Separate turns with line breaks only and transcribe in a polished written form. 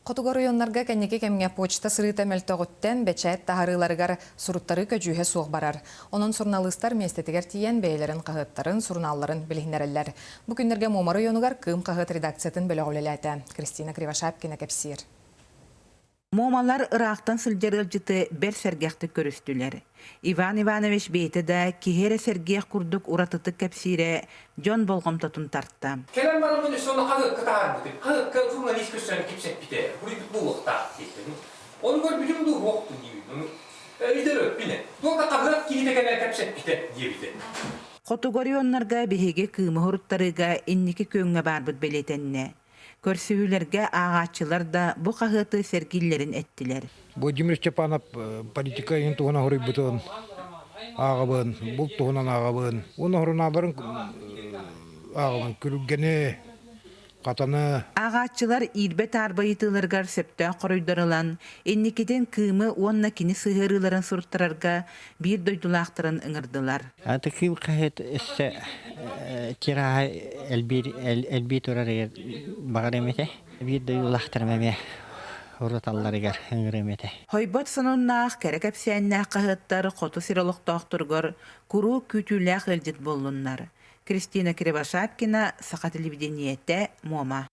Котугор районнарга кәнеке кемге почта сырыта мөлтөгөттен бечәт тахарыларыгар суруттары көжүһе суох барар. Онон журналисттар местетигер тиен бәйләрен кагыттарын, журналларын билгинерелләр. Бу күннәргә Мома районугар кым кагыт редакциятын бөлөгөләтә. Кристина Кривошапкина кепсир.
Момалар Ирактан сылжарыл жыты бер сәргәхті көрістілер. Иван Иванович бейті да кихере сәргех күрдік уратыты кәпсире Джон Болғымтатын тартты.
Келем бара мені соны қағып қытағар бұдыр. Қағып журналист көшсәні кепсет бите. Бұлайды бұл оқтақ дейді. Оны көр бүтін бұл оқты дейбі. Үйдер өппіне. Доға қағырат кейдегені кәпсет бите дейбі.
Котугорионнарға беге кымы хуруттарыға инники көңі бар бұд белетенне. Көрсүйлерге ағатчылар да бұ қағыты сәргиллерін әттілер.
Владимир Степанов политика ең туғына хорой бұтын ағабын, бұл туғынан ағабын. Оны хорыналарын ағабын күрілгені, қатаны.
Ағатчылар ирбет арбайытыларғар сөпті қоройдарылан, энникеден кымы онна кені сығырыларын сұрттарарға бір дойдулақтырын ыңырдылар.
Аты кым қағыт өсі тираға әлбей тұрар бағар емете. Bir duyulaqtırmamaya uğratallarıgar ыңыр
Хойбот сонуннаах кәрекәпсәннәх қағыттары қоту сиролықтақтырғыр күру күтіләқ әлдет болыннар. Кристина Кривошапкина, Сақа телевидениетте, Мома.